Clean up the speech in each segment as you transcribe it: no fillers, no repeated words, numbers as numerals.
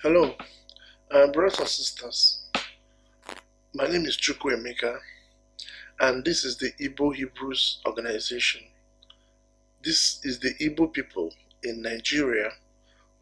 Hello, brothers and sisters. My name is Emeka, and this is the Igbo Hebrews organization. This is the Igbo people in Nigeria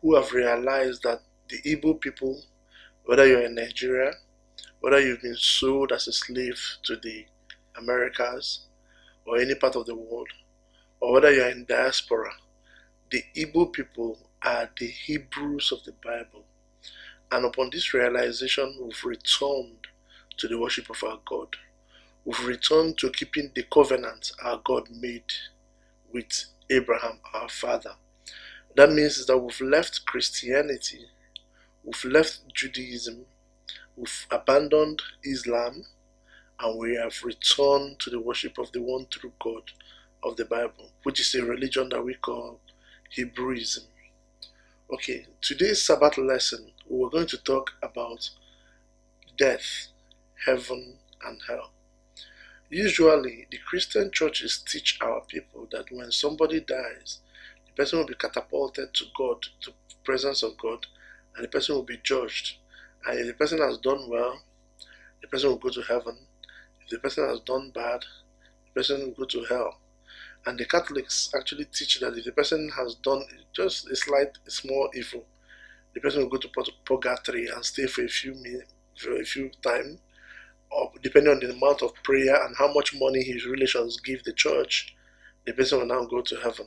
who have realized that the Igbo people, whether you're in Nigeria, whether you've been sold as a slave to the Americas or any part of the world, or whether you're in diaspora, the Igbo people are the Hebrews of the Bible. And upon this realization, we've returned to the worship of our God. We've returned to keeping the covenant our God made with Abraham, our father. That means that we've left Christianity, we've left Judaism, we've abandoned Islam, and we have returned to the worship of the one true God of the Bible, which is a religion that we call Hebrewism. Okay, today's Sabbath lesson, we're going to talk about death, heaven, and hell. Usually, the Christian churches teach our people that when somebody dies, the person will be catapulted to God, to the presence of God, and the person will be judged. And if the person has done well, the person will go to heaven. If the person has done bad, the person will go to hell. And the Catholics actually teach that if the person has done just a small evil, the person will go to purgatory and stay for a few time, or depending on the amount of prayer and how much money his relations give the church, the person will now go to heaven.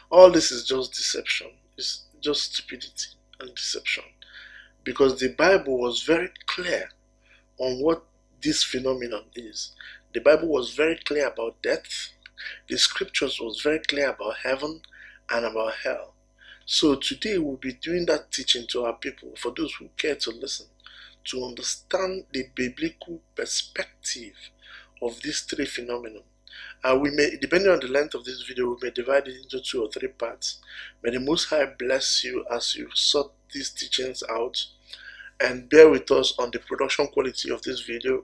All this is just deception. It's just stupidity and deception. Because the Bible was very clear on what this phenomenon is. The Bible was very clear about death. The scriptures was very clear about heaven and about hell. So today we'll be doing that teaching to our people, for those who care to listen, to understand the biblical perspective of these three phenomena. We may, depending on the length of this video, we may divide it into 2 or 3 parts. May the Most High bless you as you sort these teachings out, and bear with us on the production quality of this video.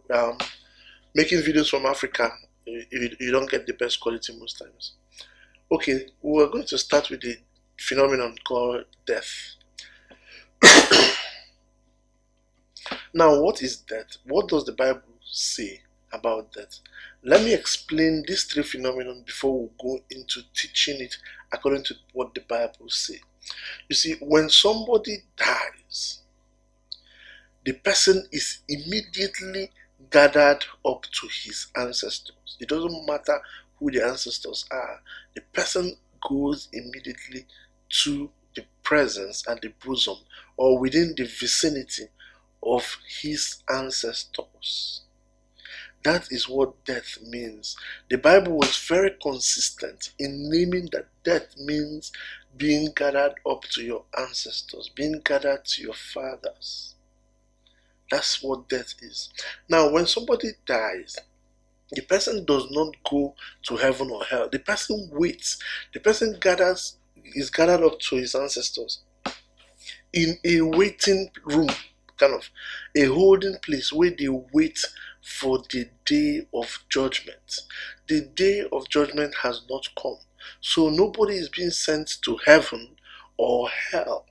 Making videos from Africa, you don't get the best quality most times. Okay, we're going to start with the phenomenon called death. Now, what is death? What does the Bible say about death? Let me explain these three phenomena before we go into teaching it according to what the Bible says. You see, when somebody dies, the person is immediately gathered up to his ancestors. It doesn't matter who the ancestors are. The person goes immediately to the presence and the bosom, or within the vicinity of his ancestors. That is what death means. The Bible was very consistent in naming that death means being gathered up to your ancestors, being gathered to your fathers. That's what death is. Now, when somebody dies, the person does not go to heaven or hell. The person waits. The person is gathered up to his ancestors in a waiting room, kind of a holding place where they wait for the day of judgment. The day of judgment has not come. So nobody is being sent to heaven or hell.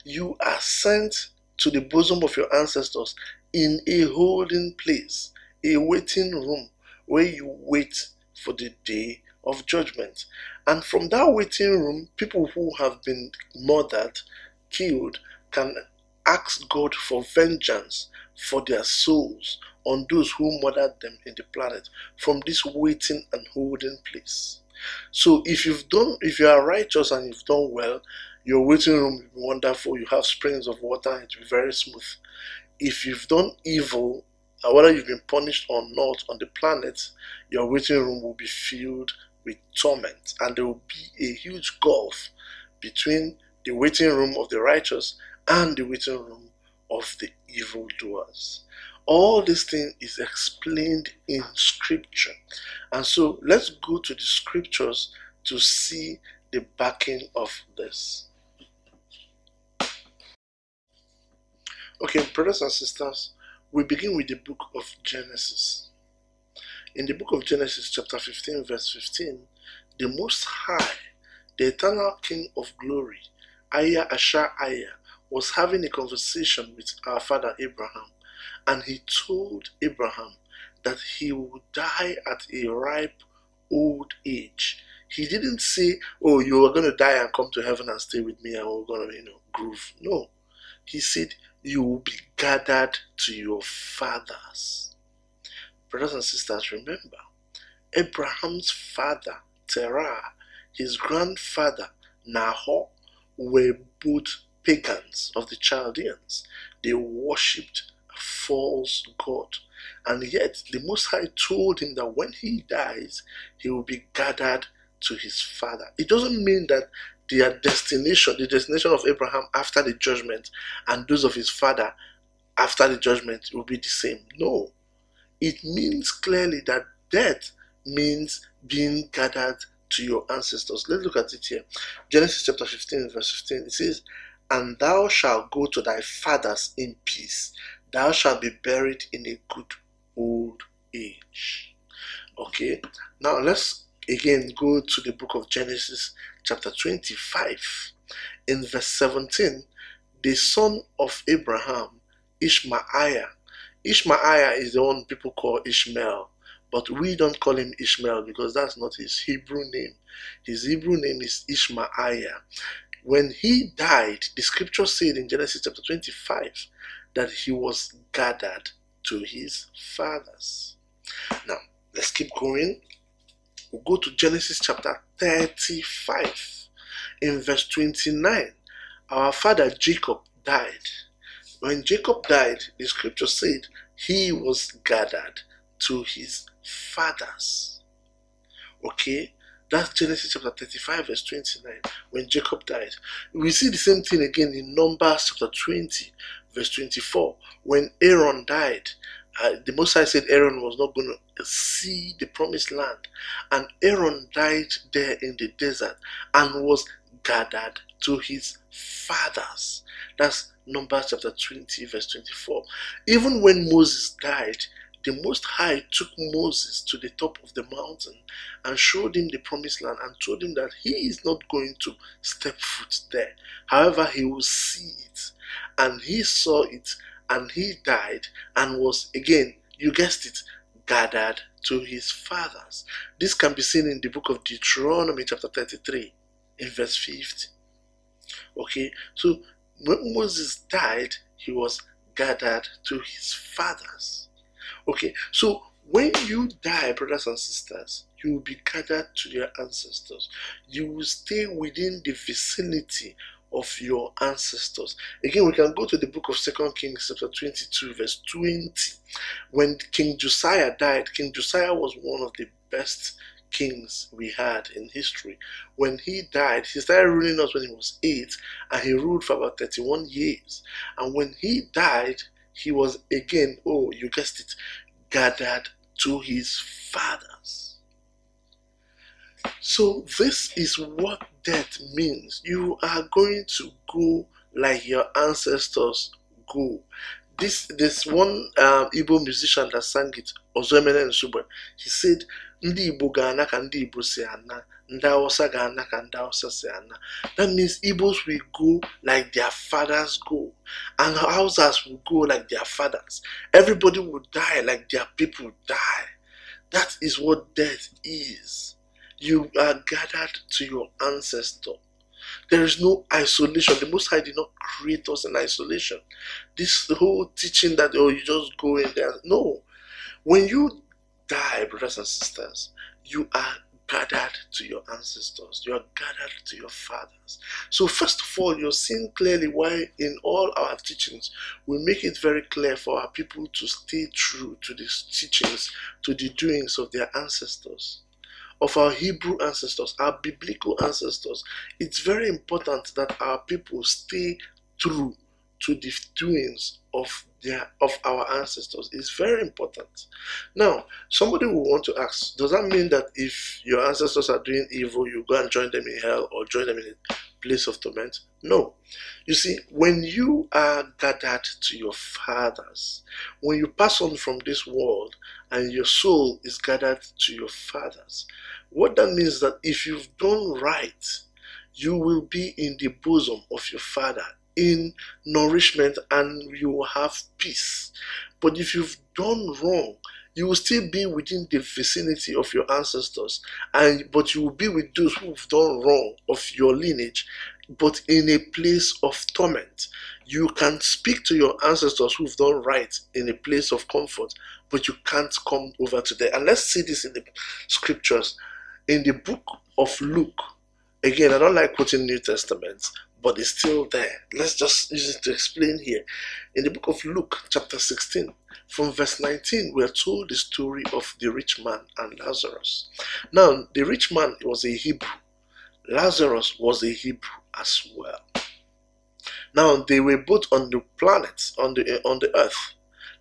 You are sent to the bosom of your ancestors in a holding place, a waiting room where you wait for the day of judgment. And from that waiting room, people who have been murdered, killed, can ask God for vengeance for their souls on those who murdered them in the planet, from this waiting and holding place. So if you are righteous and you've done well, your waiting room will be wonderful. You have springs of water, it will be very smooth. If you've done evil, whether you've been punished or not on the planet, your waiting room will be filled with torment, and there will be a huge gulf between the waiting room of the righteous and the waiting room of the evildoers. All this thing is explained in scripture. And so let's go to the scriptures to see the backing of this. Okay, brothers and sisters, we begin with the book of Genesis. In the book of Genesis, chapter 15, verse 15, the Most High, the eternal King of glory, Aya Asha Aya, was having a conversation with our father Abraham, and he told Abraham that he would die at a ripe old age. He didn't say, oh, you are going to die and come to heaven and stay with me and we're going to, groove. No. He said, you will be gathered to your fathers. Brothers and sisters, remember, Abraham's father, Terah, his grandfather, Nahor, were both pagans of the Chaldeans. They worshipped a false god. And yet, the Most High told him that when he dies, he will be gathered to his father. It doesn't mean that the destination of Abraham after the judgment and those of his father after the judgment will be the same. No. It means clearly that death means being gathered to your ancestors. Let's look at it here. Genesis chapter 15, verse 15. It says, and thou shalt go to thy fathers in peace. Thou shalt be buried in a good old age. Okay, now let's again go to the book of Genesis chapter 25. In verse 17, the son of Abraham, Ishmael. Ishmael is the one people call Ishmael, but we don't call him Ishmael because that's not his Hebrew name. His Hebrew name is Ishmael. When he died, the scripture said in Genesis chapter 25 that he was gathered to his fathers. Now, let's keep going. We'll go to Genesis chapter 35. In verse 29, our father Jacob died. When Jacob died, the scripture said he was gathered to his fathers. Okay, that's Genesis chapter 35 verse 29, when Jacob died. We see the same thing again in Numbers chapter 20 verse 24, when Aaron died. The Most High said Aaron was not going to see the promised land, and Aaron died there in the desert and was gathered to his fathers. That's Numbers chapter 20 verse 24. Even when Moses died, the Most High took Moses to the top of the mountain and showed him the promised land and told him that he is not going to step foot there. However, he will see it. And he saw it, and he died and was, again, you guessed it, gathered to his fathers. This can be seen in the book of Deuteronomy chapter 33 in verse 50. Okay, so when Moses died, he was gathered to his fathers. Okay, so when you die, brothers and sisters, you will be gathered to your ancestors. You will stay within the vicinity of your ancestors. Again, we can go to the book of 2 Kings chapter 22 verse 20. When King Josiah died, King Josiah was one of the best kings we had in history. When he died, he started ruling us when he was 8, and he ruled for about 31 years. And when he died, he was again, oh, you guessed it, gathered to his fathers. So this is what death means. You are going to go like your ancestors go. This one Igbo musician that sang it, Ozemene Nsugbe, he said, Ndi Igbo ga-ana ka Ndi Igbo si ana, Ndi Hausa ga-ana ka Ndi Hausa si ana. That means Igbos will go like their fathers go, and Hausas will go like their fathers. Everybody will die like their people die. That is what death is. You are gathered to your ancestor. There is no isolation. The Most High did not create us in isolation. This whole teaching that, oh, you just go in there. No. When you die, brothers and sisters, you are gathered to your ancestors. You are gathered to your fathers. So first of all, you're seeing clearly why in all our teachings, we make it very clear for our people to stay true to these teachings, to the doings of their ancestors, of our Hebrew ancestors, our biblical ancestors. It's very important that our people stay true to the doings of our ancestors. It's very important. Now, somebody will want to ask, does that mean that if your ancestors are doing evil, you go and join them in hell or join them in a place of torment? No. You see, when you are gathered to your fathers, when you pass on from this world and your soul is gathered to your fathers, what that means is that if you've done right, you will be in the bosom of your father in nourishment and you will have peace. But if you've done wrong, you will still be within the vicinity of your ancestors, but you will be with those who've done wrong of your lineage, but in a place of torment. You can speak to your ancestors who've done right in a place of comfort, but you can't come over to them. And let's see this in the scriptures. In the book of Luke, again, I don't like quoting New Testament, but it's still there. Let's just use it to explain here. In the book of Luke, chapter 16, from verse 19, we are told the story of the rich man and Lazarus. Now, the rich man was a Hebrew. Lazarus was a Hebrew as well. Now, they were both on the planet, on the earth,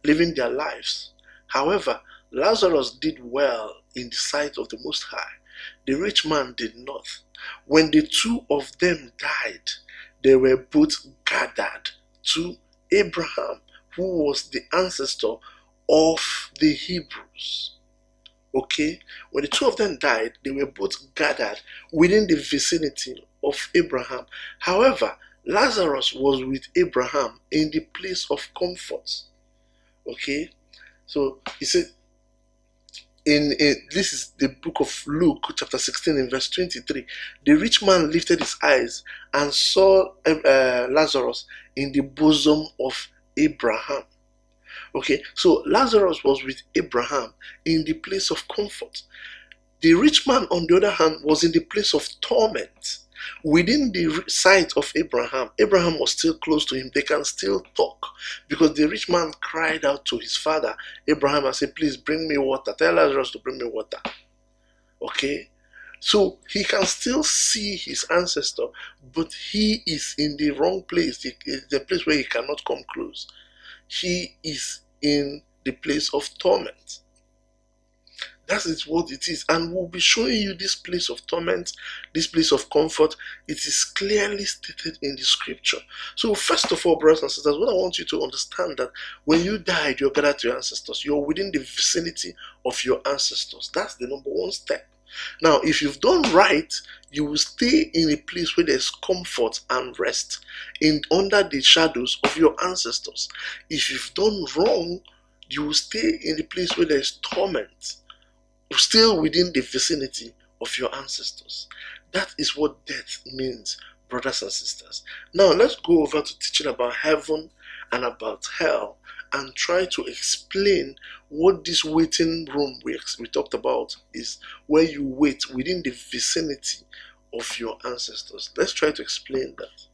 living their lives. However, Lazarus did well in the sight of the Most High. The rich man did not. When the two of them died, they were both gathered to Abraham, who was the ancestor of the Hebrews. Okay? When the two of them died, they were both gathered within the vicinity of Abraham. However, Lazarus was with Abraham in the place of comfort. Okay? So he said, this is the book of Luke, chapter 16, in verse 23. The rich man lifted his eyes and saw Lazarus in the bosom of Abraham. Okay, so Lazarus was with Abraham in the place of comfort. The rich man, on the other hand, was in the place of torment. Within the sight of Abraham, Abraham was still close to him. They can still talk, because the rich man cried out to his father Abraham and said, please bring me water. Tell Lazarus to bring me water. Okay, so he can still see his ancestor, but he is in the wrong place, the place where he cannot come close. He is in the place of torment. That is what it is. And we'll be showing you this place of torment, this place of comfort. It is clearly stated in the scripture. So first of all, brothers and sisters, what I want you to understand, that when you died, you're gathered to your ancestors. You're within the vicinity of your ancestors. That's the number one step. Now, if you've done right, you will stay in a place where there's comfort and rest, under the shadows of your ancestors. If you've done wrong, you will stay in the place where there's torment, still within the vicinity of your ancestors. That is what death means, brothers and sisters. Now let's go over to teaching about heaven and about hell, and try to explain what this waiting room we talked about is, where you wait within the vicinity of your ancestors. Let's try to explain that.